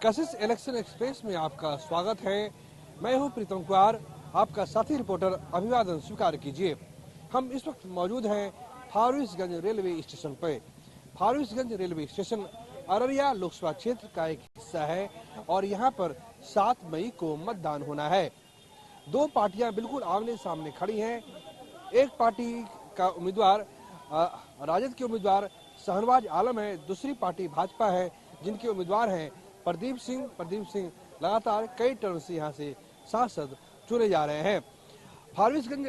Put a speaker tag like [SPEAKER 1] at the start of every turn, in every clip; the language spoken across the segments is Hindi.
[SPEAKER 1] कशिश इलेक्शन एक्सप्रेस में आपका स्वागत है। मैं हूं प्रीतम कुमार, आपका साथी रिपोर्टर। अभिवादन स्वीकार कीजिए। हम इस वक्त मौजूद हैं फारबिसगंज रेलवे स्टेशन पर। फारबिसगंज रेलवे स्टेशन अररिया लोकसभा क्षेत्र का एक हिस्सा है और यहां पर 7 मई को मतदान होना है। दो पार्टियां बिल्कुल आमने सामने खड़ी हैं। एक पार्टी का उम्मीदवार राजद के उम्मीदवार शाहनवाज आलम है, दूसरी पार्टी भाजपा है जिनके उम्मीदवार हैं प्रदीप सिंह लगातार कई टर्म से यहाँ से सांसद चुने जा रहे हैं। फारबिसगंज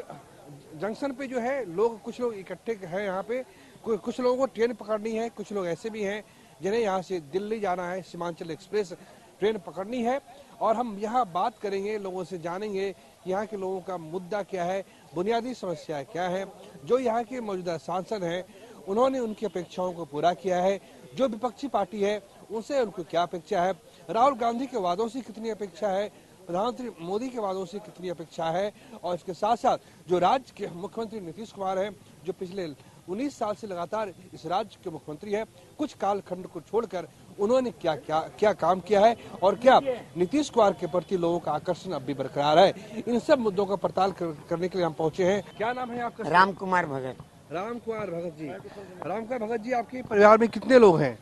[SPEAKER 1] जंक्शन पे जो है कुछ लोग इकट्ठे हैं यहाँ पे। कुछ लोगों को ट्रेन पकड़नी है, कुछ लोग ऐसे भी हैं जिन्हें यहाँ से दिल्ली जाना है, सीमांचल एक्सप्रेस ट्रेन पकड़नी है। और हम यहाँ बात करेंगे, लोगों से जानेंगे यहाँ के लोगों का मुद्दा क्या है, बुनियादी समस्या क्या है। जो यहाँ के मौजूदा सांसद हैं उन्होंने उनकी अपेक्षाओं को पूरा किया है। जो विपक्षी पार्टी है उनसे उनको क्या अपेक्षा है, राहुल गांधी के वादों से कितनी अपेक्षा है, प्रधानमंत्री मोदी के वादों से कितनी अपेक्षा है। और इसके साथ साथ जो राज्य के मुख्यमंत्री नीतीश कुमार हैं, जो पिछले 19 साल से लगातार इस राज्य के मुख्यमंत्री हैं, कुछ कालखंड को छोड़कर उन्होंने क्या काम किया है और क्या नीतीश कुमार के प्रति लोगों का आकर्षण अब भी बरकरार है। इन सब मुद्दों का पड़ताल करने के लिए हम पहुंचे हैं। क्या नाम है आपका?
[SPEAKER 2] राम कुमार भगत।
[SPEAKER 1] राम कुमार भगत जी। राम कुमार भगत जी, आपके परिवार में कितने लोग हैं?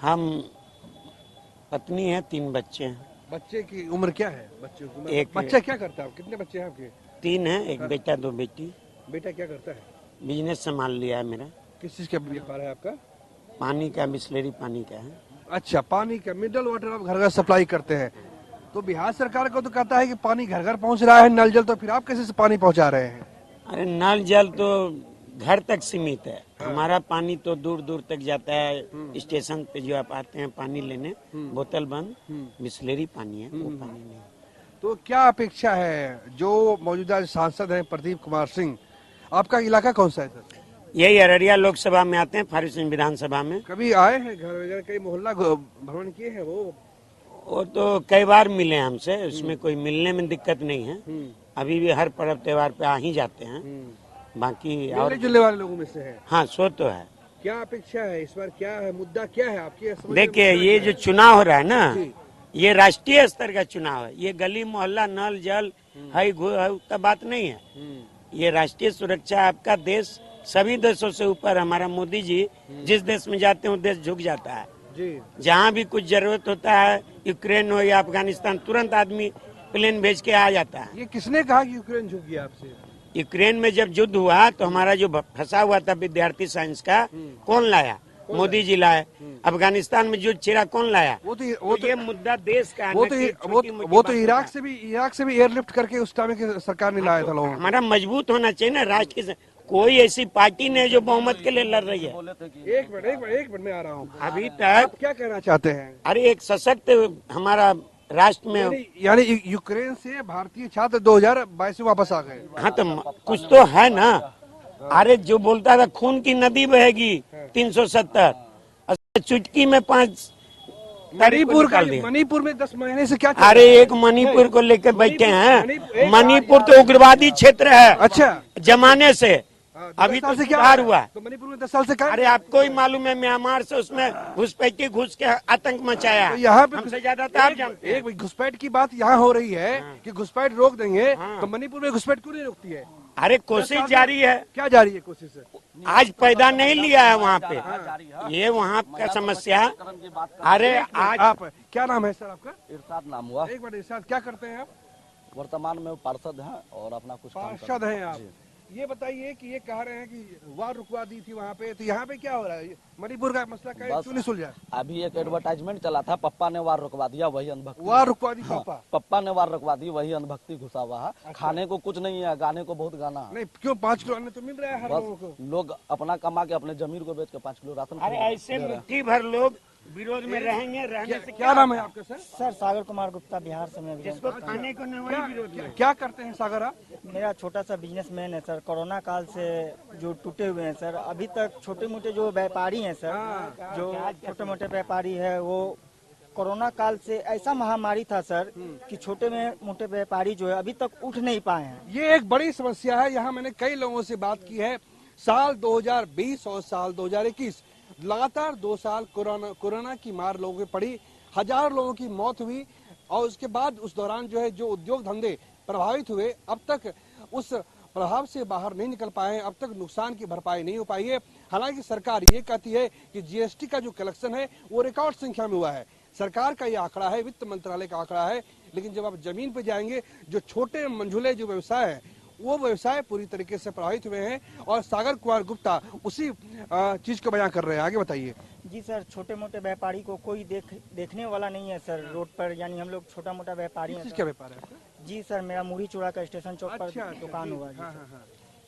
[SPEAKER 2] हम पत्नी है, 3 बच्चे हैं।
[SPEAKER 1] बच्चे की उम्र क्या है? बच्चे की उम्र?
[SPEAKER 2] एक
[SPEAKER 1] बच्चा क्या करता है? कितने बच्चे हैं आपके?
[SPEAKER 2] 3 है, एक बेटा 2 बेटी।
[SPEAKER 1] बेटा क्या करता है?
[SPEAKER 2] बिजनेस संभाल लिया है मेरा।
[SPEAKER 1] किस चीज का व्यापार है आपका?
[SPEAKER 2] पानी का, बिस्लेरी पानी का है।
[SPEAKER 1] अच्छा, पानी का मिनरल वाटर आप घर घर सप्लाई करते हैं। तो बिहार सरकार को तो कहता है कि पानी घर घर पहुंच रहा है, नल जल, तो फिर आप कैसे से पानी पहुंचा रहे हैं?
[SPEAKER 2] अरे नल जल तो घर तक सीमित है। हमारा पानी तो दूर दूर तक जाता है। स्टेशन पे जो आप आते हैं पानी लेने, बोतल बंद बिस्लेरी पानी है, वो पानी नहीं।
[SPEAKER 1] तो क्या अपेक्षा है? जो मौजूदा सांसद हैं प्रदीप कुमार सिंह, आपका इलाका कौन सा है सर?
[SPEAKER 2] यही अररिया लोकसभा में आते हैं, फारबिसगंज विधानसभा में।
[SPEAKER 1] कभी आए हैं घर वगैरह, कई मोहल्ला भ्रमण किए हैं? वो
[SPEAKER 2] तो कई बार मिले हमसे, उसमें कोई मिलने में दिक्कत नहीं है। अभी भी हर पर्व त्योहार पे आ ही जाते हैं। बाकी और
[SPEAKER 1] जुलने वाले लोगों में से है।
[SPEAKER 2] हाँ, सो तो है। क्या
[SPEAKER 1] अपेक्षा है इस बार? क्या है मुद्दा, क्या है आपकी?
[SPEAKER 2] देखिए, ये जो चुनाव हो रहा है ना, ये राष्ट्रीय स्तर का चुनाव है। ये गली मोहल्ला नल जल है का बात नहीं है। ये राष्ट्रीय सुरक्षा, आपका देश सभी देशों से ऊपर। हमारा मोदी जी जिस देश में जाते हैं देश झुक जाता है। जहाँ भी कुछ जरूरत होता है, यूक्रेन हो या अफगानिस्तान, तुरंत आदमी प्लेन भेज के आ जाता है।
[SPEAKER 1] ये किसने कहा कि यूक्रेन झुक गया आपसे?
[SPEAKER 2] यूक्रेन में जब युद्ध हुआ तो हमारा जो फंसा हुआ था विद्यार्थी साइंस का, कौन लाया? मोदी जी लाए। अफगानिस्तान में युद्ध छिड़ा, कौन लाया? वो तो ये मुद्दा देश का है।
[SPEAKER 1] वो तो इराक से भी एयरलिफ्ट करके उस टाइम की सरकार ने लाया था लोगों।
[SPEAKER 2] हमारा मजबूत होना चाहिए ना राष्ट्र के। कोई ऐसी पार्टी नहीं जो बहुमत के लिए लड़ रही है।
[SPEAKER 1] एक मिनट में आ रहा हूँ।
[SPEAKER 2] अभी तक
[SPEAKER 1] क्या कहना चाहते हैं?
[SPEAKER 2] अरे एक सशक्त हमारा राष्ट्र में,
[SPEAKER 1] यानी यूक्रेन से भारतीय छात्र 2022 में वापस आ गए।
[SPEAKER 2] हाँ, तो कुछ तो है ना। अरे जो बोलता था खून की नदी बहेगी 370, चुटकी में 5
[SPEAKER 1] मणिपुर में 10 महीने से क्या?
[SPEAKER 2] अरे एक मणिपुर को लेकर बैठे हैं। मणिपुर तो उग्रवादी क्षेत्र है।
[SPEAKER 1] अच्छा,
[SPEAKER 2] जमाने से अभी तो सुधार हुआ।
[SPEAKER 1] तो मणिपुर में 10 साल से क्या?
[SPEAKER 2] अरे आपको ही मालूम है, म्यांमार से उसमें घुसपैठी घुस के आतंक मचाया।
[SPEAKER 1] तो यहाँ पे
[SPEAKER 2] हमसे ज्यादा तो आप जानते हैं।
[SPEAKER 1] एक घुसपैठ की बात यहाँ हो रही है कि घुसपैठ रोक देंगे, तो मणिपुर में घुसपैठ क्यों नहीं रोकती है?
[SPEAKER 2] अरे कोशिश जारी है।
[SPEAKER 1] क्या जारी है कोशिश?
[SPEAKER 2] आज पैदा नहीं लिया है वहाँ पे, ये वहाँ का समस्या। अरे आज
[SPEAKER 1] आप क्या नाम है सर आपका?
[SPEAKER 3] इरशाद नाम हुआ।
[SPEAKER 1] एक मिनट, इरशाद क्या करते हैं आप?
[SPEAKER 3] वर्तमान में पार्षद हैं और अपना कुछ
[SPEAKER 1] पार्षद हैं आप। ये बताइए कि ये कह रहे हैं कि वार रुकवा दी थी वहाँ पे, तो यहाँ पे क्या हो रहा है? मणिपुर का मसला क्यों नहीं सुलझा?
[SPEAKER 3] अभी एक एडवर्टाइजमेंट चला था, पप्पा ने वार रुकवा दिया, वही अंधभक्ति।
[SPEAKER 1] वार रुकवा दी?
[SPEAKER 3] पप्पा ने वार रुकवा दी, वही अंधभक्ति घुसा हुआ है। अच्छा। खाने को कुछ नहीं है, गाने को बहुत गाना है।
[SPEAKER 1] नहीं, क्यों 5 किलो अन्न तो मिल रहा है हर लोगों को।
[SPEAKER 3] लोग अपना कमा के अपने जमीन को बेच के 5 किलो राशन।
[SPEAKER 2] अरे ऐसे मुट्ठी भर लोग विरोध में रहेंगे। रहने से
[SPEAKER 1] क्या नाम है आपका सर?
[SPEAKER 4] सर सागर कुमार गुप्ता, बिहार से मैं।
[SPEAKER 2] जिसको खाने को नहीं वही विरोध।
[SPEAKER 1] क्या करते हैं सागर आप?
[SPEAKER 4] मेरा छोटा सा बिजनेसमैन है सर। कोरोना काल से जो टूटे हुए हैं सर, अभी तक छोटे मोटे जो व्यापारी हैं सर, जो छोटे मोटे व्यापारी है, वो कोरोना काल से ऐसा महामारी था सर कि छोटे मोटे व्यापारी जो है अभी तक उठ नहीं पाए हैं।
[SPEAKER 1] ये एक बड़ी समस्या है। यहाँ मैंने कई लोगों से बात की है। साल 2020 और साल 2021 लगातार 2 साल कोरोना की मार लोगों पे पड़ी। हजार लोगों की मौत हुई और उसके बाद उस दौरान जो है जो उद्योग धंधे प्रभावित हुए, अब तक उस प्रभाव से बाहर नहीं निकल पाए हैं, अब तक नुकसान की भरपाई नहीं हो पाई है। हालांकि सरकार ये कहती है कि जीएसटी का जो कलेक्शन है वो रिकॉर्ड संख्या में हुआ है। सरकार का ये आंकड़ा है, वित्त मंत्रालय का आंकड़ा है, लेकिन जब आप जमीन पर जाएंगे जो छोटे मंझुले जो व्यवसाय है वो व्यवसाय पूरी तरीके से प्रभावित हुए हैं। और सागर कुमार गुप्ता उसी चीज को बयां कर रहे हैं। आगे बताइए।
[SPEAKER 4] जी सर, छोटे मोटे व्यापारी को कोई देखने वाला नहीं है सर रोड पर, यानी हम लोग छोटा मोटा व्यापारी हैं।
[SPEAKER 1] क्या व्यापार है?
[SPEAKER 4] जी सर, मेरा मुड़ी चूड़ा का स्टेशन चौक पर
[SPEAKER 1] अच्छा,
[SPEAKER 4] दुकान हुआ जी
[SPEAKER 1] हाँ,
[SPEAKER 4] सर।
[SPEAKER 1] हाँ, हाँ।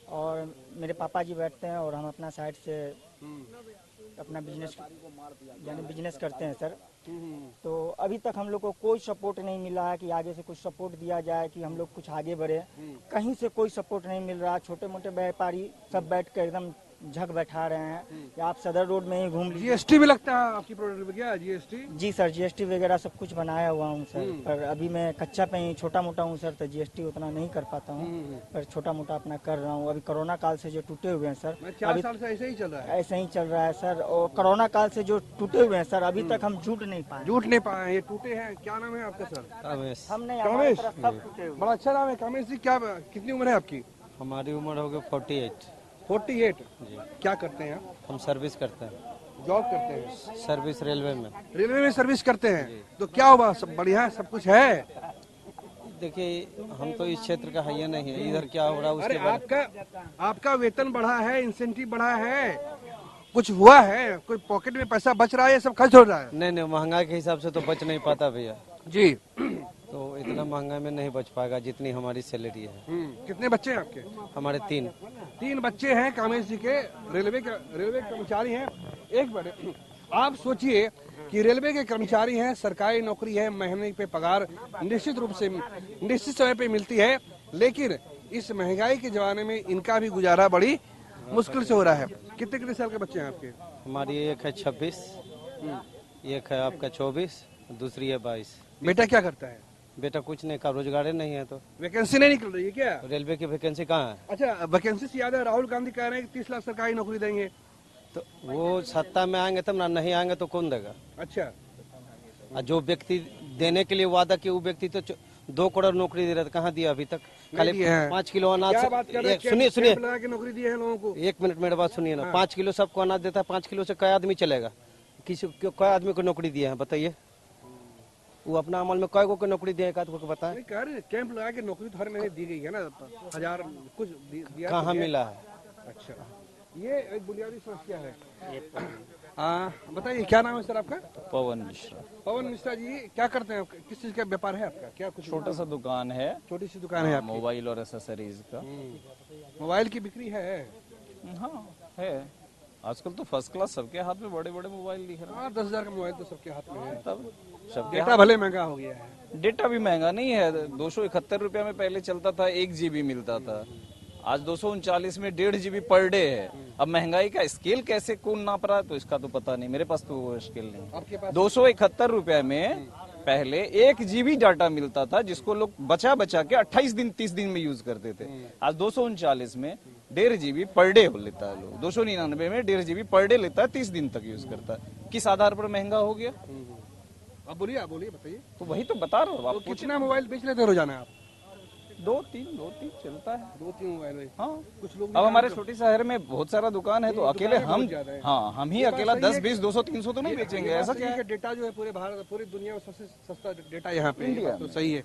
[SPEAKER 4] और मेरे पापा जी बैठते हैं और हम अपना साइड से अपना बिजनेस यानी बिजनेस करते हैं सर। तो अभी तक हम लोग को कोई सपोर्ट नहीं मिला है कि आगे से कुछ सपोर्ट दिया जाए कि हम लोग कुछ आगे बढ़े। कहीं से कोई सपोर्ट नहीं मिल रहा। छोटे मोटे व्यापारी सब बैठ कर एकदम झक बैठा रहे हैं कि आप सदर रोड में ही घूम लीजिए।
[SPEAKER 1] जीएसटी भी लगता है आपकी प्रोडक्ट में क्या? जीएसटी?
[SPEAKER 4] जी सर, जीएसटी वगैरह सब कुछ बनाया हुआ हूँ सर, पर अभी मैं कच्चा पे ही छोटा मोटा हूँ सर, तो जीएसटी उतना नहीं कर पाता हूँ, पर छोटा मोटा अपना कर रहा हूँ। अभी कोरोना काल से जो टूटे हुए हैं सर,
[SPEAKER 1] 4 साल से ऐसे ही चल रहा है।
[SPEAKER 4] ऐसे ही चल रहा है सर। और कोरोना काल से जो टूटे हुए हैं सर, अभी तक हम जुट नहीं पाए।
[SPEAKER 1] झूठ नहीं पाए, ये टूटे हैं। क्या नाम है आपका सर?
[SPEAKER 3] कामेश।
[SPEAKER 4] हमने हमारी तरफ सब टूटे हुए।
[SPEAKER 1] बड़ा अच्छा नाम है कामेश जी। क्या कितनी उम्र है आपकी?
[SPEAKER 3] हमारी उम्र हो गई 48।
[SPEAKER 1] 48। क्या करते हैं आप?
[SPEAKER 3] हम सर्विस करते हैं।
[SPEAKER 1] जॉब करते हैं?
[SPEAKER 3] सर्विस रेलवे में।
[SPEAKER 1] रेलवे में सर्विस करते हैं। तो क्या हुआ, सब बढ़िया है, सब कुछ है?
[SPEAKER 3] देखिए, हम तो इस क्षेत्र का है नहीं है, इधर क्या हो रहा है
[SPEAKER 1] अरे
[SPEAKER 3] उसके बारे
[SPEAKER 1] आपका वेतन बढ़ा है, इंसेंटिव बढ़ा है, कुछ हुआ है? कोई पॉकेट में पैसा बच रहा है या सब खर्च हो रहा है?
[SPEAKER 3] नहीं, महंगाई के हिसाब से तो बच नहीं पाता भैया
[SPEAKER 1] जी।
[SPEAKER 3] तो इतना महंगाई में नहीं बच पाएगा जितनी हमारी सैलरी है।
[SPEAKER 1] कितने बच्चे हैं आपके?
[SPEAKER 3] हमारे 3
[SPEAKER 1] बच्चे हैं कामेश जी के। रेलवे कर्मचारी हैं। एक मिनट, आप सोचिए कि रेलवे के कर्मचारी हैं, सरकारी नौकरी है, महीने पे पगार निश्चित रूप से निश्चित समय पे मिलती है, लेकिन इस महंगाई के जमाने में इनका भी गुजारा बड़ी मुश्किल से हो रहा है। कितने साल के बच्चे हैं आपके?
[SPEAKER 3] हमारी एक है 26, एक है आपका 24, दूसरी है 22।
[SPEAKER 1] बेटा क्या करता है?
[SPEAKER 3] बेटा कुछ नहीं का, रोजगार नहीं है तो
[SPEAKER 1] वैकेंसी नहीं निकल रही है क्या?
[SPEAKER 3] रेलवे की वैकेंसी कहाँ है?
[SPEAKER 1] अच्छा, वैकेंसी से याद है राहुल गांधी कह रहे हैं कि 30 लाख सरकारी नौकरी देंगे।
[SPEAKER 3] तो वो सत्ता में आएंगे तब ना, नहीं आएंगे तो कौन देगा?
[SPEAKER 1] अच्छा,
[SPEAKER 3] और जो व्यक्ति देने के लिए वादा किया वो व्यक्ति तो 2 करोड़ नौकरी दे रहा था, कहाँ दिया अभी तक? खाली
[SPEAKER 1] दिए हैं।
[SPEAKER 3] 5 किलो अनाज।
[SPEAKER 1] क्या बात कर रहे हैं?
[SPEAKER 3] सुनिए
[SPEAKER 1] कैंप लगा के नौकरी दी है लोगों को।
[SPEAKER 3] 1 मिनट मेरे बात सुनिए ना। 5 किलो सबको अनाज देता है, 5 किलो से कई आदमी चलेगा? किसी कई आदमी को नौकरी दिया है बताइए? वो अपना अमल में कई को नौकरी दिया, एक आदमी को बताएं।
[SPEAKER 1] नहीं कह रहे कैंप लगा के नौकरी तो हर महीने दी गई है ना, 1000 कुछ दिया।
[SPEAKER 3] कहाँ मिला है?
[SPEAKER 1] अच्छा, ये एक बुनियादी समस्या है। बताइए क्या नाम है सर आपका?
[SPEAKER 5] पवन मिश्रा।
[SPEAKER 1] पवन मिश्रा जी, क्या करते हैं? किस चीज का व्यापार है आपका? क्या कुछ?
[SPEAKER 5] छोटा सा दुकान है,
[SPEAKER 1] छोटी सी दुकान है आपकी?
[SPEAKER 5] मोबाइल और एसेसरीज का।
[SPEAKER 1] मोबाइल की बिक्री है?
[SPEAKER 5] हाँ है, आजकल तो फर्स्ट क्लास सबके हाथ में बड़े बड़े मोबाइल दिख रहे हैं।
[SPEAKER 1] 10,000 का मोबाइल तो सबके हाथ में है।
[SPEAKER 5] तब सबके
[SPEAKER 1] डेटा भले महंगा हो गया है।
[SPEAKER 5] डेटा भी महंगा नहीं है। 271 रुपया में पहले चलता था, 1 GB मिलता था। आज 239 में 1.5 GB पर डे है। अब महंगाई का स्केल कैसे कौन नाप रहा है तो इसका तो पता नहीं, मेरे पास तो वो स्केल नहीं।
[SPEAKER 1] आपके पास
[SPEAKER 5] 271 रुपया में पहले 1 GB डाटा मिलता था, जिसको लोग बचा के 28 दिन 30 दिन में यूज करते थे। आज 239 में 1.5 GB पर डे हो लेता है लोग। 299 में 1.5 GB पर डे लेता है, 30 दिन तक यूज करता है। किस आधार पर महंगा हो गया?
[SPEAKER 1] आप बोलिए बताइए।
[SPEAKER 5] तो वही तो बता रहा हूँ
[SPEAKER 1] तो
[SPEAKER 5] आपको।
[SPEAKER 1] कितना मोबाइल बेच लेते हैं रोजाना आप?
[SPEAKER 5] 2-3 चलता है।
[SPEAKER 1] 2-3 मोबाइल।
[SPEAKER 5] हाँ,
[SPEAKER 1] कुछ लोग
[SPEAKER 5] अब हमारे छोटे शहर में बहुत सारा दुकान है, तो अकेले हम हम ही अकेला 10, 20, 200, 300 तो नहीं बेचेंगे। ऐसा क्या है?
[SPEAKER 1] डेटा जो है पूरे भारत पूरी दुनिया में सबसे सस्ता डेटा यहाँ पे
[SPEAKER 5] इंडिया
[SPEAKER 1] तो सही है।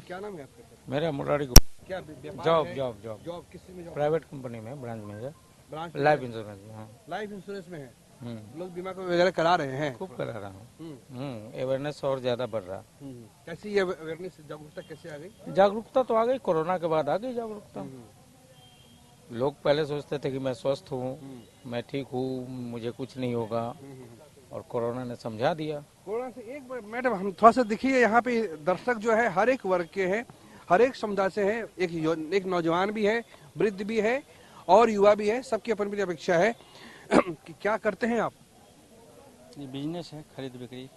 [SPEAKER 1] क्या नाम है आपका?
[SPEAKER 6] मेरा मुरारी को
[SPEAKER 1] क्या व्यापार
[SPEAKER 6] जॉब
[SPEAKER 1] है?
[SPEAKER 6] जॉब जॉब
[SPEAKER 1] जॉब किस में? जॉब
[SPEAKER 6] प्राइवेट कंपनी में branch manager
[SPEAKER 1] branch
[SPEAKER 6] life insurance में। हाँ,
[SPEAKER 1] लाइफ इंश्योरेंस में है।
[SPEAKER 6] हम्म,
[SPEAKER 1] लोग बीमा को वगैरह करा रहे हैं।
[SPEAKER 6] खूब करा रहा हूँ। अवेयरनेस और ज्यादा बढ़ रहा।
[SPEAKER 1] कैसी ये अवेयरनेस जागरूकता कैसे आ गई?
[SPEAKER 6] जागरूकता तो आ गई, कोरोना के बाद आ गई जागरूकता। लोग पहले सोचते थे कि मैं स्वस्थ हूँ, मैं ठीक हूँ, मुझे कुछ नहीं होगा, और कोरोना ने समझा दिया।
[SPEAKER 1] कोरोना से एक बार मैडम हम थोड़ा सा देखिए, यहाँ पे दर्शक जो है हर एक वर्ग के हैं, हर एक समुदाय से है। एक नौजवान भी है, वृद्ध भी है और युवा भी है। सबकी अपनी अपनी अपेक्षा है कि क्या करते हैं आप?
[SPEAKER 7] ये बिजनेस है, खरीद बिक्री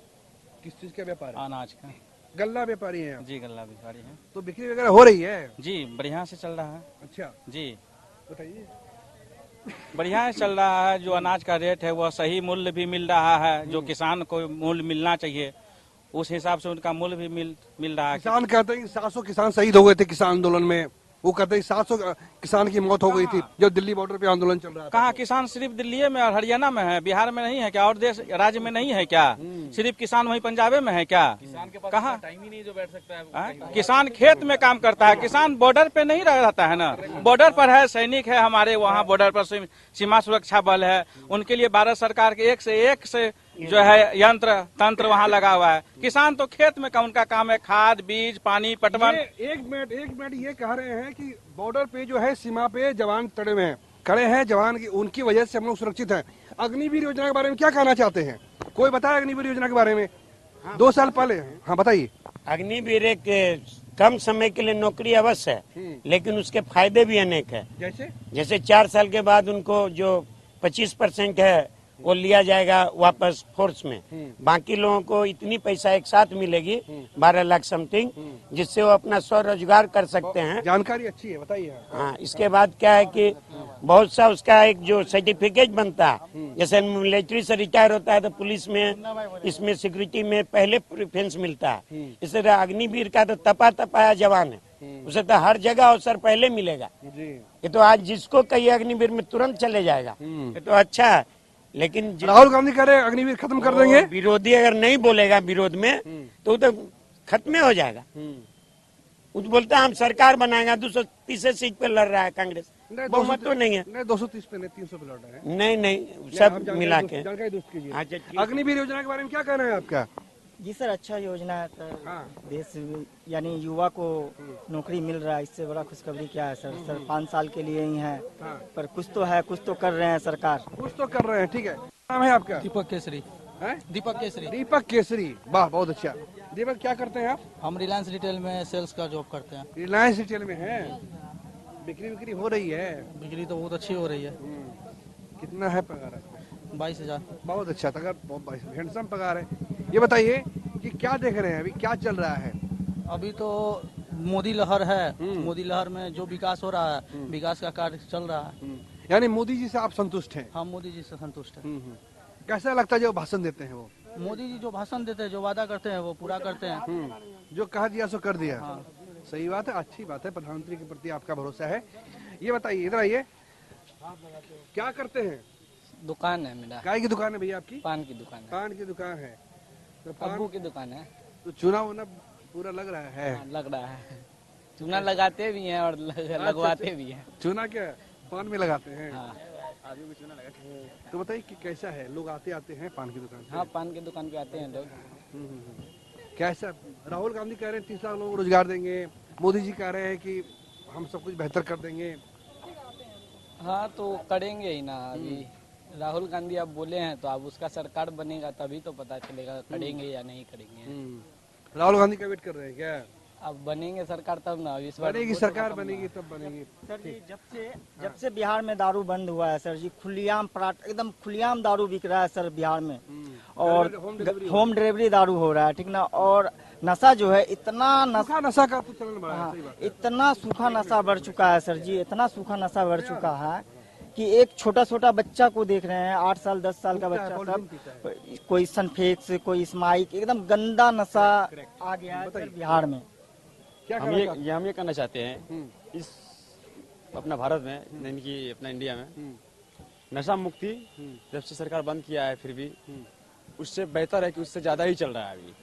[SPEAKER 1] किस चीज का व्यापार है?
[SPEAKER 7] अनाज का।
[SPEAKER 1] गल्ला व्यापारी हैं आप?
[SPEAKER 7] जी, गल्ला व्यापारी है।
[SPEAKER 1] तो बिक्री वगैरह हो रही है?
[SPEAKER 7] जी, बढ़िया से चल रहा है।
[SPEAKER 1] अच्छा,
[SPEAKER 7] जी,
[SPEAKER 1] बताइए।
[SPEAKER 7] बढ़िया से चल रहा है। जो अनाज का रेट है वह सही मूल्य भी मिल रहा है, जो किसान को मूल्य मिलना चाहिए उस हिसाब से उनका मूल्य भी मिल रहा है।
[SPEAKER 1] किसान कहते हैं कि 700 किसान शहीद हो गए थे किसान आंदोलन में। वो कहते हैं 700 किसान की मौत हो गई थी जब दिल्ली बॉर्डर पे आंदोलन चल रहा था।
[SPEAKER 7] कहाँ किसान सिर्फ दिल्ली में और हरियाणा में है, बिहार में नहीं है क्या? और देश राज्य में नहीं है क्या? सिर्फ किसान वही पंजाब में है क्या? कहाँ टाइम ही नहीं जो बैठ सकता है। किसान खेत में काम करता है, किसान बॉर्डर पे नहीं रहता है ना, बॉर्डर पर है, सैनिक है हमारे वहाँ बॉर्डर पर सीमा सुरक्षा बल है, उनके लिए भारत सरकार के एक से जो है यंत्र तंत्र वहाँ लगा हुआ है। किसान तो खेत में का उनका काम है, खाद बीज पानी पटवन।
[SPEAKER 1] एक मिनट ये कह रहे हैं कि बॉर्डर पे जो है सीमा पे जवान खड़े हुए हैं, खड़े हैं जवान की, उनकी वजह से हम लोग सुरक्षित हैं। अग्निवीर योजना के बारे में क्या कहना चाहते हैं? कोई बताए अग्निवीर योजना के बारे में? 2 साल पहले, हाँ बताइए।
[SPEAKER 2] अग्निवीर एक कम समय के लिए नौकरी अवश्य है, लेकिन उसके फायदे भी अनेक है। जैसे 4 साल के बाद उनको जो 25% है वो लिया जाएगा वापस फोर्स में। बाकी लोगों को इतनी पैसा एक साथ मिलेगी 12 लाख समथिंग, जिससे वो अपना स्वरोजगार कर सकते हैं।
[SPEAKER 1] जानकारी अच्छी है, बताइए।
[SPEAKER 2] हाँ, इसके बाद क्या है कि बहुत सा उसका एक जो सर्टिफिकेट बनता है, जैसे मिलिट्री से रिटायर होता है तो पुलिस में इसमें सिक्योरिटी में पहले प्रेफरेंस मिलता है। इस तरह अग्निवीर का तो तपाया जवान है, उसे तो हर जगह अवसर पहले मिलेगा। ये तो आज जिसको कहिए अग्निवीर में तुरंत चले जाएगा, ये तो अच्छा है। लेकिन
[SPEAKER 1] राहुल गांधी कह रहे हैं अग्निवीर खत्म कर देंगे।
[SPEAKER 2] विरोधी अगर नहीं बोलेगा विरोध में तो खत्म हो जाएगा। वो तो बोलता है हम सरकार बनाएंगे। 230 सीट पे लड़ रहा है कांग्रेस, बहुमत तो नहीं है।
[SPEAKER 1] नहीं 230 पे नहीं, 300 पे लड़ रहे हैं।
[SPEAKER 2] नहीं सब मिला के
[SPEAKER 1] जानकारी दुरुस्त कीजिए।
[SPEAKER 2] अच्छा,
[SPEAKER 1] अग्निवीर योजना के बारे में क्या कहना है आपका?
[SPEAKER 4] जी सर, अच्छा योजना है सर।
[SPEAKER 1] हाँ।
[SPEAKER 4] देश यानी युवा को नौकरी मिल रहा है, इससे बड़ा खुशखबरी क्या है सर? सर 5 साल के लिए ही है,
[SPEAKER 1] हाँ।
[SPEAKER 4] पर कुछ तो है, कुछ तो कर रहे हैं सरकार।
[SPEAKER 1] कुछ तो कर रहे हैं, ठीक है। नाम है आपका?
[SPEAKER 8] दीपक केसरी।
[SPEAKER 1] है?
[SPEAKER 8] दीपक केसरी।
[SPEAKER 1] दीपक केसरी, वाह बहुत अच्छा। दीपक क्या करते हैं आप?
[SPEAKER 8] हम रिलायंस रिटेल में सेल्स का जॉब करते हैं।
[SPEAKER 1] रिलायंस रिटेल में है, बिक्री हो रही है?
[SPEAKER 8] बिक्री तो बहुत अच्छी हो रही है।
[SPEAKER 1] कितना है पगार?
[SPEAKER 8] 22,000।
[SPEAKER 1] बहुत अच्छा, तक बहुत हैंडसम पगार है। ये बताइए कि क्या देख रहे हैं अभी, क्या चल रहा है?
[SPEAKER 8] अभी तो मोदी लहर है, मोदी लहर में जो विकास हो रहा है, विकास का कार्य चल रहा है।
[SPEAKER 1] यानी मोदी जी से आप संतुष्ट हैं?
[SPEAKER 8] हम मोदी जी से संतुष्ट हैं।
[SPEAKER 1] कैसा लगता है जो भाषण देते हैं वो?
[SPEAKER 8] मोदी जी जो भाषण देते हैं, जो वादा करते हैं वो पूरा करते हैं।
[SPEAKER 1] जो कहा दिया सो कर दिया।
[SPEAKER 8] हाँ।
[SPEAKER 1] सही बात है, अच्छी बात है। प्रधानमंत्री के प्रति आपका भरोसा है। ये बताइए, इधर आइए, क्या करते हैं?
[SPEAKER 9] दुकान है मेरा।
[SPEAKER 1] काय की दुकान है भैया आपकी?
[SPEAKER 9] पान की दुकान है।
[SPEAKER 1] पान की दुकान है तो
[SPEAKER 9] अब्बू की दुकान है।
[SPEAKER 1] तो चुनाव होना पूरा लग रहा है?
[SPEAKER 9] हाँ, लग रहा है। चूना लगाते भी हैं और लगवाते भी हैं।
[SPEAKER 1] चूना क्या पान में लगाते हैं?
[SPEAKER 9] हाँ।
[SPEAKER 1] तो बताइए कि कैसा है, लोग आते हैं पान की दुकान पे?
[SPEAKER 9] हाँ, पान की दुकान पे आते हैं लोग।
[SPEAKER 1] कैसा? राहुल गांधी कह रहे हैं 30 लाख लोगों को रोजगार देंगे, मोदी जी कह रहे हैं कि हम सब कुछ बेहतर कर देंगे।
[SPEAKER 9] हाँ, तो करेंगे ही ना। अभी राहुल गांधी अब बोले हैं तो अब उसका सरकार बनेगा तभी तो पता चलेगा करेंगे या नहीं करेंगे।
[SPEAKER 1] राहुल गांधी का वेट कर रहे हैं क्या?
[SPEAKER 9] अब बनेंगे सरकार तब ना। इस बार
[SPEAKER 1] बनेगी सरकार, बनेगी तब बनेगी।
[SPEAKER 4] सर जी, जब से बिहार में दारू बंद हुआ है सर जी, खुलेआम एकदम खुलेआम दारू बिक रहा है सर बिहार में। और होम डिलीवरी दारू हो रहा है, ठीक ना। और नशा जो है इतना
[SPEAKER 1] नशा का तो चलन बढ़ा है।
[SPEAKER 4] हाँ,
[SPEAKER 1] सही बात है।
[SPEAKER 4] इतना सूखा नशा बढ़ चुका है सर जी, इतना सूखा नशा बढ़ चुका है कि एक छोटा बच्चा को देख रहे हैं, 8 साल 10 साल का बच्चा, सब कोई सनफेक्स, कोई स्माइक, एकदम गंदा नशा आ गया है सर बिहार में।
[SPEAKER 1] क्या
[SPEAKER 10] हम ये कहना चाहते हैं इस अपना भारत में, यानी कि अपना इंडिया में नशा मुक्ति जब से सरकार बंद किया है, फिर भी उससे बेहतर है कि उससे ज्यादा ही चल रहा है। अभी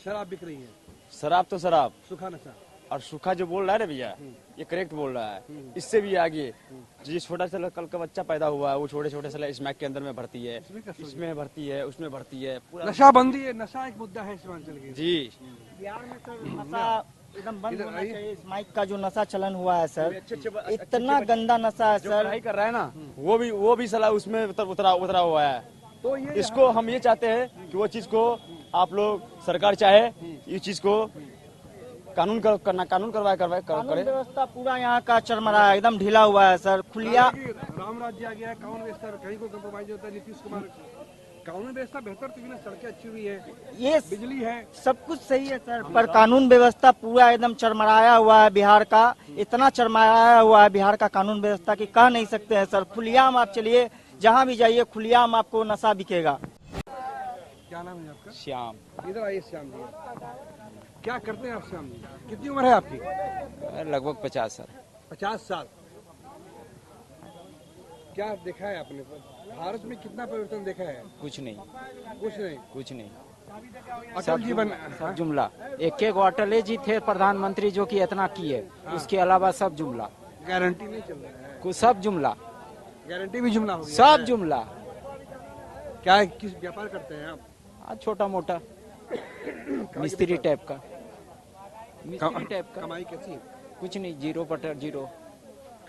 [SPEAKER 1] शराब बिक रही है,
[SPEAKER 10] शराब तो शराब,
[SPEAKER 1] सूखा नशा
[SPEAKER 10] और सूखा जो बोल रहा है ना भैया, ये करेक्ट बोल रहा है। इससे भी आगे जिस छोटा सा कल का बच्चा पैदा हुआ है, वो छोटे से स्मैक के अंदर में भर्ती है, इसमें भर्ती है, उसमें भर्ती है। पूरा
[SPEAKER 1] नशाबंदी है, नशा एक मुद्दा है सीमांचल के।
[SPEAKER 10] जी
[SPEAKER 4] बिहार में सर नशा एकदम बंद होना चाहिए। स्माइक का जो नशा चलन हुआ है सर, इतना गंदा नशा है सर।
[SPEAKER 10] पढ़ाई कर रहा है ना, वो भी सलाह उसमें उतरा हुआ है। तो इसको हम ये चाहते हैं कि वो चीज को आप लोग, सरकार चाहे इस चीज को कानून करवाए करे।
[SPEAKER 4] व्यवस्था पूरा यहाँ का चरमरा है, एकदम ढीला हुआ है सर। खुलिया
[SPEAKER 1] राम राज्य आ गया है, कानून व्यवस्था कहीं को कम्प्रोमाइज होता है। नीतीश कुमार कानून व्यवस्था बेहतर तो भी ना, सड़कें अच्छी हुई है,
[SPEAKER 4] ये
[SPEAKER 1] बिजली है,
[SPEAKER 4] सब कुछ सही है सर, पर कानून व्यवस्था पूरा एकदम चरमराया हुआ है बिहार का। इतना चरमराया हुआ है बिहार का कानून व्यवस्था कि कह नहीं सकते हैं सर। खुलियाम आप चलिए, जहाँ भी जाइए खुलियाम आपको नशा बिकेगा।
[SPEAKER 1] क्या नाम है आपका?
[SPEAKER 9] श्याम।
[SPEAKER 1] इधर आइए श्याम जी। क्या करते हैं आप श्याम जी? कितनी उम्र है आपकी?
[SPEAKER 9] लगभग 50 साल।
[SPEAKER 1] 50 साल। क्या देखा है आपने? भारत में कितना परिवर्तन देखा है?
[SPEAKER 9] कुछ नहीं,
[SPEAKER 1] कुछ नहीं।
[SPEAKER 9] कुछ नहीं।
[SPEAKER 1] अटल जी
[SPEAKER 9] सब जुमला। एक अटल जी थे प्रधानमंत्री जो कि इतना किए, उसके अलावा सब जुमला।
[SPEAKER 1] गारंटी नहीं चल रहा है।
[SPEAKER 9] कुछ सब जुमला।
[SPEAKER 1] गारंटी भी जुमला हो गया
[SPEAKER 9] सब
[SPEAKER 1] है।
[SPEAKER 9] जुमला।
[SPEAKER 1] क्या किस व्यापार करते हैं आप?
[SPEAKER 9] छोटा मोटा मिस्त्री टाइप का। मिस्त्री टाइप का।
[SPEAKER 1] कमाई कैसी?
[SPEAKER 9] कुछ नहीं, 0/0।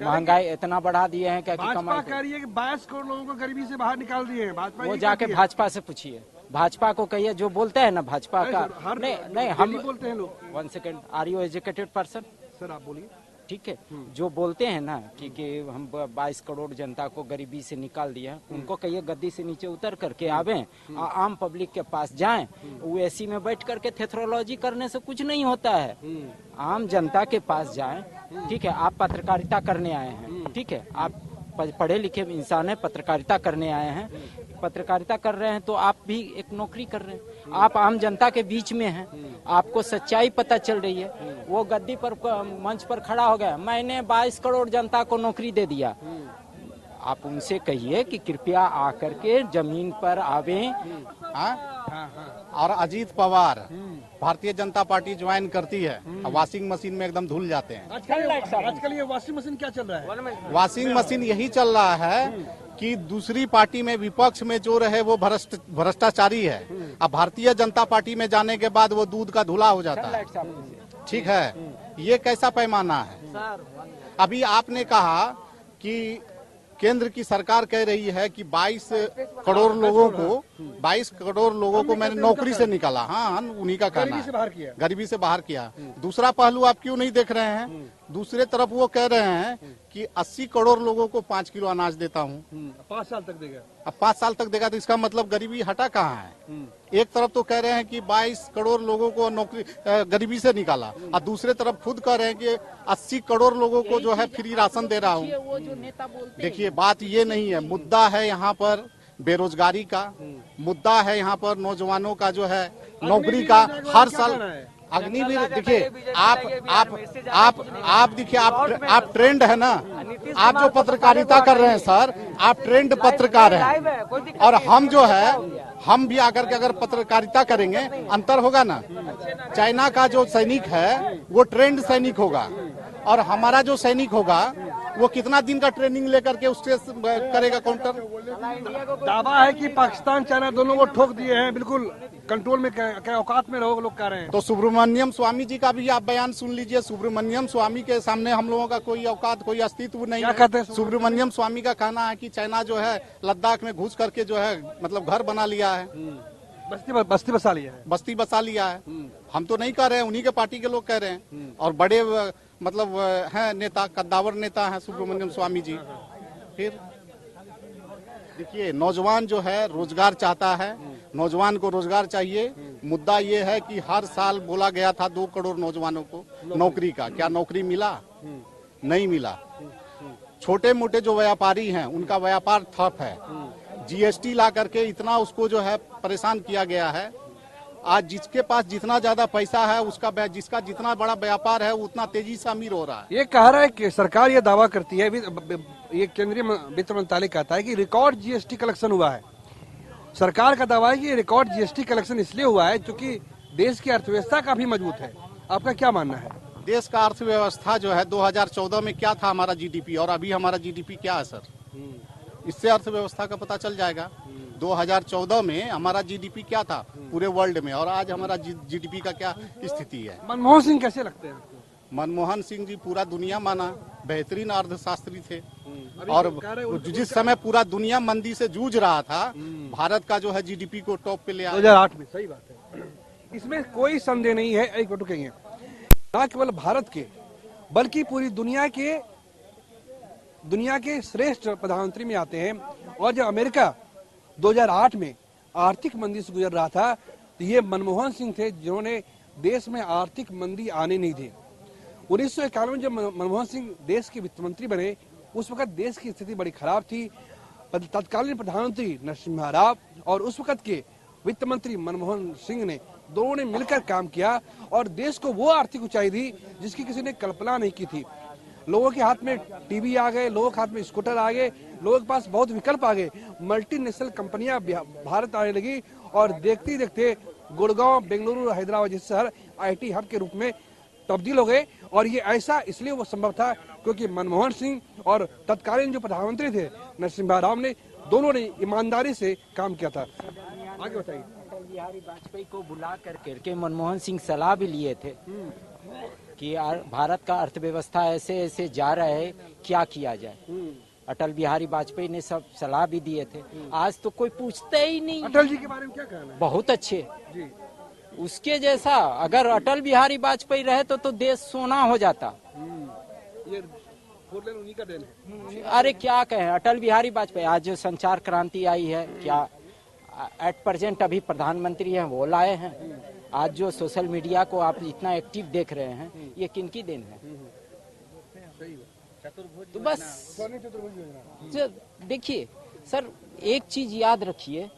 [SPEAKER 9] महंगाई इतना बढ़ा दिए हैं क्या कि
[SPEAKER 1] भाजपा
[SPEAKER 9] कमाई
[SPEAKER 1] कह रही है कि 22 करोड़ लोगों को गरीबी से बाहर निकाल दिए हैं। भाजपा
[SPEAKER 9] वो
[SPEAKER 1] ये
[SPEAKER 9] जाके
[SPEAKER 1] कहती है।
[SPEAKER 9] भाजपा से पूछिए, भाजपा को कहिए जो बोलते हैं ना भाजपा का।
[SPEAKER 1] हर
[SPEAKER 9] नहीं हम
[SPEAKER 1] डेली बोलते हैं लोग।
[SPEAKER 9] 1 second, are you educated person?
[SPEAKER 1] Sir आप बोलिए।
[SPEAKER 9] ठीक है, जो बोलते हैं ना कि हम 22 करोड़ जनता को गरीबी से निकाल दिया, उनको कहिए गद्दी से नीचे उतर करके आवे, आम पब्लिक के पास जाएं। वो एसी में बैठ करके थेथरोलॉजी करने से कुछ नहीं होता है। आम जनता के पास जाएं। ठीक है, आप पत्रकारिता करने आए हैं, ठीक है, आप पढ़े लिखे इंसान है, पत्रकारिता करने आए हैं, पत्रकारिता कर रहे हैं तो आप भी एक नौकरी कर रहे हैं। आप आम जनता के बीच में हैं, आपको सच्चाई पता चल रही है। वो गद्दी पर मंच पर खड़ा हो गया, मैंने 22 करोड़ जनता को नौकरी दे दिया। आप उनसे कहिए कि कृपया आकर के जमीन पर आवे।
[SPEAKER 11] और अजीत पवार भारतीय जनता पार्टी ज्वाइन करती है, वॉशिंग मशीन में एकदम धुल जाते हैं।
[SPEAKER 1] आजकल ये वॉशिंग मशीन क्या चल रहा है?
[SPEAKER 11] वॉशिंग मशीन यही चल रहा है कि दूसरी पार्टी में विपक्ष में जो रहे वो भ्रष्टाचारी है। अब भारतीय जनता पार्टी में जाने के बाद वो दूध का धुला हो जाता है। ठीक है, ये कैसा पैमाना है? अभी आपने कहा कि केंद्र की सरकार कह रही है कि 22 करोड़ लोगों को मैंने नौकरी से निकाला। हाँ, उन्हीं का कहना है, गरीबी से बाहर किया। दूसरा पहलू आप क्यों नहीं देख रहे हैं? दूसरे तरफ वो कह रहे हैं कि 80 करोड़ लोगों को 5 किलो अनाज देता हूँ।
[SPEAKER 1] 5 साल तक देगा।
[SPEAKER 11] अब 5 साल तक देगा तो इसका मतलब गरीबी हटा कहाँ है? एक तरफ तो कह रहे हैं कि 22 करोड़ लोगों को नौकरी गरीबी से निकाला, और दूसरे तरफ खुद कह रहे हैं कि 80 करोड़ लोगों को जो है फ्री राशन दे रहा हूँ। देखिए, बात ये नहीं है, मुद्दा है यहाँ पर बेरोजगारी का, मुद्दा है यहाँ पर नौजवानों का जो है नौकरी का। हर साल अग्निवीर देखिए, आप देखिए, आप ट्रेंड है ना, आप जो पत्रकारिता कर रहे हैं सर, आप ट्रेंड पत्रकार हैं, और हम जो है हम भी आकर के अगर पत्रकारिता करेंगे अंतर होगा ना। चाइना का जो सैनिक है वो ट्रेंड सैनिक होगा, और हमारा जो सैनिक होगा वो कितना दिन का ट्रेनिंग लेकर के उससे करेगा काउंटर।
[SPEAKER 1] दावा है कि पाकिस्तान चाइना दोनों को ठोक दिए हैं, बिल्कुल कंट्रोल में, क्या औकात में रहो लोग कह रहे हैं।
[SPEAKER 11] तो सुब्रमण्यम स्वामी जी का भी आप बयान सुन लीजिए। सुब्रमण्यम स्वामी के सामने हम लोगों का कोई औकात, कोई अस्तित्व नहीं है।
[SPEAKER 1] कहते हैं
[SPEAKER 11] सुब्रमण्यम स्वामी का कहना है कि चाइना जो है लद्दाख में घुस करके जो है मतलब घर बना लिया है,
[SPEAKER 1] बस्ती बसा लिया है।
[SPEAKER 11] बस्ती बसा लिया है। हम तो नहीं कह रहे हैं, उन्हीं के पार्टी के लोग कह रहे हैं, और बड़े मतलब हैं नेता, कद्दावर नेता हैं सुब्रमण्यम स्वामी जी। फिर देखिए, नौजवान जो है रोजगार चाहता है, नौजवान को रोजगार चाहिए। मुद्दा ये है कि हर साल बोला गया था 2 करोड़ नौजवानों को नौकरी का, क्या नौकरी मिला? नहीं मिला। छोटे मोटे जो व्यापारी हैं उनका व्यापार ठप है। जीएसटी ला करके इतना उसको जो है परेशान किया गया है। आज जिसके पास जितना ज्यादा पैसा है उसका जिसका जितना बड़ा व्यापार है उतना तेजी से अमीर हो रहा है।
[SPEAKER 1] ये कह रहा है कि सरकार ये दावा करती है, ये केंद्रीय वित्त मंत्रालय कहता है कि रिकॉर्ड जीएसटी कलेक्शन हुआ है। सरकार का दावा है कि रिकॉर्ड जीएसटी कलेक्शन इसलिए हुआ है क्योंकि देश की अर्थव्यवस्था काफी मजबूत है। आपका क्या मानना है?
[SPEAKER 11] देश का अर्थव्यवस्था जो है 2014 में क्या था हमारा जीडीपी, और अभी हमारा जीडीपी क्या है सर? इससे अर्थव्यवस्था का पता चल जाएगा। 2014 में हमारा जीडीपी क्या था पूरे वर्ल्ड में, और आज हमारा जीडीपी का क्या स्थिति है।
[SPEAKER 1] मनमोहन सिंह कैसे लगते हैं आपको?
[SPEAKER 11] मनमोहन सिंह जी पूरा दुनिया माना बेहतरीन अर्थशास्त्री थे, और जिस समय पूरा दुनिया मंदी से जूझ रहा था, भारत का जो है जीडीपी को टॉप पे ले आया
[SPEAKER 1] 2008 में। सही बात है, इसमें कोई संदेह नहीं है। एक मिनट कहेंगे, न केवल भारत के बल्कि पूरी दुनिया के श्रेष्ठ प्रधानमंत्री में आते हैं। और जब अमेरिका 2008 में आर्थिक मंदी से गुजर रहा था तो ये मनमोहन सिंह थे जिन्होंने देश में आर्थिक मंदी आने नहीं दी। 1991 में जब मनमोहन सिंह देश के वित्त मंत्री बने, उस वक्त देश की स्थिति बड़ी खराब थी। तत्कालीन प्रधानमंत्री नरसिम्हा राव और उस वक्त के वित्त मंत्री मनमोहन सिंह ने, दोनों ने मिलकर काम किया और देश को वो आर्थिक ऊंचाई दी जिसकी किसी ने कल्पना नहीं की थी। लोगों के हाथ में टीवी आ गए, लोगों के हाथ में स्कूटर आ गए, लोगों के पास बहुत विकल्प आ गए, मल्टीनेशनल कंपनियां भारत आने लगी और देखते ही देखते गुड़गांव, बेंगलुरु, हैदराबाद जैसे शहर IT हब के रूप में तब्दील हो गए। और ये ऐसा इसलिए वो संभव था क्योंकि मनमोहन सिंह और तत्कालीन जो प्रधानमंत्री थे नरसिम्हा राव ने, दोनों ने ईमानदारी से काम किया था। आगे बताइए।
[SPEAKER 9] अटल बिहारी वाजपेयी को बुला करके मनमोहन सिंह सलाह भी लिए थे कि भारत का अर्थव्यवस्था ऐसे ऐसे जा रहा है, क्या किया जाए। अटल बिहारी वाजपेयी ने सब सलाह भी दिए थे। आज तो कोई पूछता ही नहीं।
[SPEAKER 1] अटल जी के बारे में क्या कहना है?
[SPEAKER 9] बहुत अच्छे
[SPEAKER 1] जी।
[SPEAKER 9] उसके जैसा अगर अटल बिहारी वाजपेयी रहे तो देश सोना हो जाता।
[SPEAKER 1] ये उन्हीं का देन है।
[SPEAKER 9] अरे क्या कहें, अटल बिहारी वाजपेयी आज जो संचार क्रांति आई है, क्या एट प्रेजेंट अभी प्रधानमंत्री हैं वो लाए हैं। आज जो सोशल मीडिया को आप इतना एक्टिव देख रहे हैं, ये किनकी देन है? तो बस देखिए सर, एक चीज याद रखिए,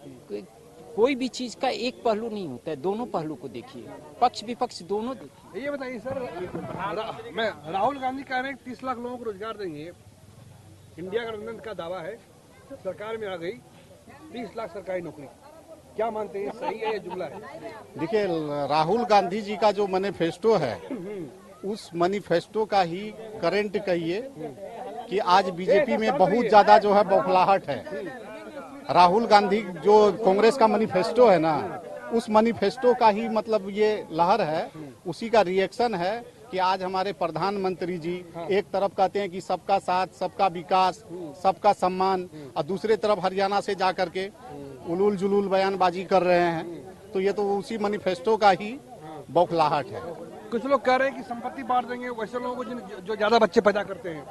[SPEAKER 9] कोई भी चीज का एक पहलू नहीं होता है, दोनों पहलू को देखिए, पक्ष विपक्ष दोनों देखिए।
[SPEAKER 1] ये बताइए सर, मैं राहुल गांधी कह रहे हैं 30 लाख लोगों को रोजगार देंगे। इंडिया गठबंधन का दावा है, सरकार में आ गई 30 लाख सरकारी नौकरी, क्या मानते हैं, सही है या जुमला है?
[SPEAKER 11] देखिए, राहुल गांधी जी का जो मैनिफेस्टो है, उस मैनिफेस्टो का ही करंट कहिए कि आज बीजेपी में बहुत ज्यादा जो है बौखलाहट है। राहुल गांधी जो कांग्रेस का मैनिफेस्टो है ना, उस मैनिफेस्टो का ही मतलब ये लहर है, उसी का रिएक्शन है कि आज हमारे प्रधानमंत्री जी एक तरफ कहते हैं कि सबका साथ, सबका विकास, सबका सम्मान, और दूसरे तरफ हरियाणा से जा करके उलूल जुलूल बयानबाजी कर रहे हैं। तो ये तो उसी मैनिफेस्टो का ही बौखलाहट है।
[SPEAKER 1] कुछ लोग कह रहे हैं कि संपत्ति बांट देंगे वैसे लोगों को जो ज्यादा बच्चे पैदा करते हैं।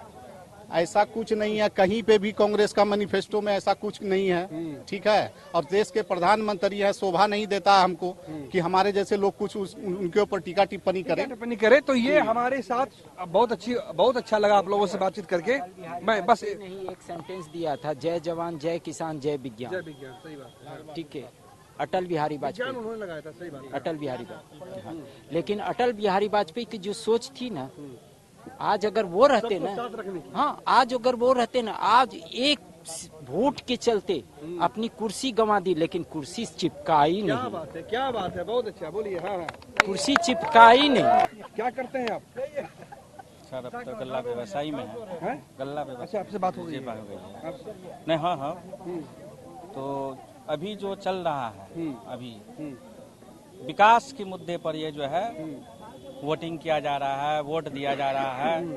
[SPEAKER 11] ऐसा कुछ नहीं है, कहीं पे भी कांग्रेस का मैनिफेस्टो में ऐसा कुछ नहीं है, ठीक है। और देश के प्रधानमंत्री है, शोभा नहीं देता हमको कि हमारे जैसे लोग कुछ उनके ऊपर टीका टिप्पणी
[SPEAKER 1] करे। तो ये हमारे साथ बहुत अच्छा लगा आप लोगों से बातचीत करके। मैं बस
[SPEAKER 9] एक सेंटेंस दिया था, जय जवान जय किसान जय विज्ञान।
[SPEAKER 1] जय विज्ञान, सही बात,
[SPEAKER 9] ठीक है। अटल बिहारी वाजपेयी
[SPEAKER 1] उन्होंने लगाया था, सही बात।
[SPEAKER 9] अटल बिहारी वाजपेयी, लेकिन अटल बिहारी वाजपेयी की जो सोच थी ना, आज अगर वो रहते ना, हाँ, आज अगर वो रहते ना, आज एक वोट के चलते अपनी कुर्सी गंवा दी, लेकिन कुर्सी चिपकाई नहीं।
[SPEAKER 1] क्या बात है, क्या बात है, बहुत अच्छा, बोलिए। हाँ,
[SPEAKER 9] कुर्सी चिपकाई नहीं।
[SPEAKER 1] क्या करते हैं आप?
[SPEAKER 7] सर, अब तो गल्ला व्यवसायी में है। गल्ला व्यवसाय।
[SPEAKER 1] अच्छा, आपसे बात हो गई
[SPEAKER 7] नहीं? हाँ। तो अभी जो चल रहा है, अभी विकास के मुद्दे पर ये जो है वोटिंग किया जा रहा है, वोट दिया जा रहा है,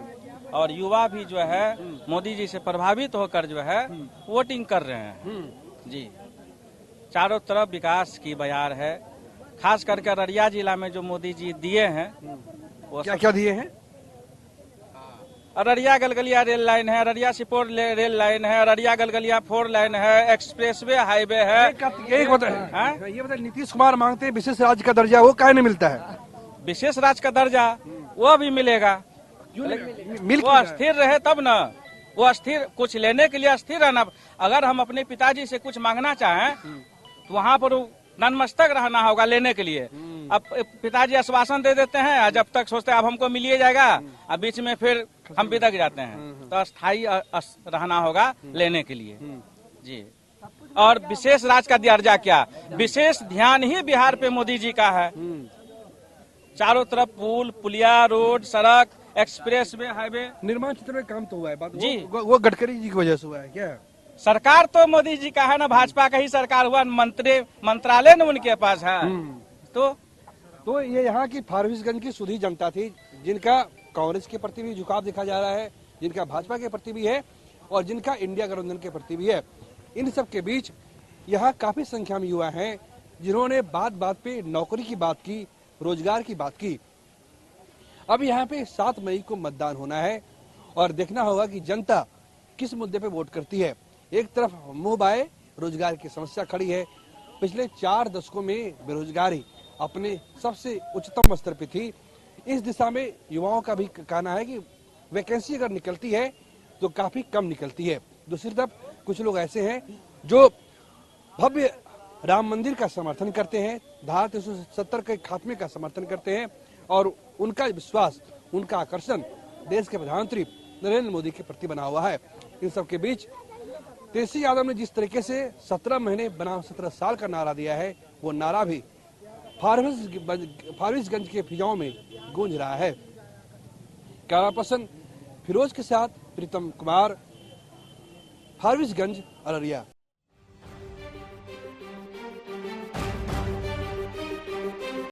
[SPEAKER 7] और युवा भी जो है मोदी जी से प्रभावित होकर जो है वोटिंग कर रहे हैं। जी, चारों तरफ विकास की बयार है। खास करके अररिया जिला में जो मोदी जी दिए हैं, वो
[SPEAKER 1] क्या दिए हैं?
[SPEAKER 7] अररिया गलगलिया रेल लाइन है, अररिया सिपोर रेल लाइन है, अररिया गलगलिया 4 लाइन है, एक्सप्रेसवे हाईवे है।
[SPEAKER 1] ये बताइए, नीतीश कुमार मांगते हैं विशेष राज्य का दर्जा, वो काहे नहीं मिलता है?
[SPEAKER 7] विशेष राज्य का दर्जा वो भी मिलेगा, वो अस्थिर रहे तब ना। वो अस्थिर, कुछ लेने के लिए अस्थिर रहना। अगर हम अपने पिताजी से कुछ मांगना चाहें तो वहाँ पर नतमस्तक रहना होगा लेने के लिए। अब पिताजी आश्वासन दे देते हैं, जब तक सोचते हैं अब हमको मिल ही जाएगा, अब बीच में फिर हम बिदक जाते हैं। तो अस्थायी रहना होगा लेने के लिए। जी, और विशेष राज्य का दर्जा क्या, विशेष ध्यान ही बिहार पे मोदी जी का है। चारों तरफ पुल, पुलिया, रोड, सड़क, एक्सप्रेसवे, हाईवे,
[SPEAKER 1] निर्माण क्षेत्र में काम तो हुआ है। बात
[SPEAKER 7] जी,
[SPEAKER 1] वो गडकरी जी की वजह से हुआ है क्या?
[SPEAKER 7] सरकार तो मोदी जी का है ना, भाजपा का ही सरकार हुआ, मंत्रालय न उनके पास है।
[SPEAKER 1] तो ये यहाँ की फारबिसगंज की सुधी जनता थी, जिनका कांग्रेस के प्रति भी झुकाव देखा जा रहा है, जिनका भाजपा के प्रति भी है, और जिनका इंडिया गठबंधन के प्रति भी है। इन सब के बीच यहाँ काफी संख्या में युवा हैं जिन्होंने बात बात पे नौकरी की बात की, रोजगार की बात की। अब यहाँ पे 7 मई को मतदान होना है और देखना होगा कि जनता किस मुद्दे पे वोट करती है। एक तरफ मुंह बाए रोजगार की समस्या खड़ी है। पिछले 4 दशकों में बेरोजगारी अपने सबसे उच्चतम स्तर पे थी। इस दिशा में युवाओं का भी कहना है कि वैकेंसी अगर निकलती है तो काफी कम निकलती है। दूसरी तरफ कुछ लोग ऐसे हैं जो भव्य राम मंदिर का समर्थन करते हैं, धारा 370 के खात्मे का समर्थन करते हैं और उनका विश्वास, उनका आकर्षण देश के प्रधानमंत्री नरेंद्र मोदी के प्रति बना हुआ है। इन सब के बीच तेजस्वी यादव ने जिस तरीके से 17 महीने बनाम 17 साल का नारा दिया है, वो नारा भी फारबिसगंज के फिजाओं में गूंज रहा है। कैमरा पर्सन फिरोज के साथ प्रीतम कुमार, फारबिसगंज, अररिया।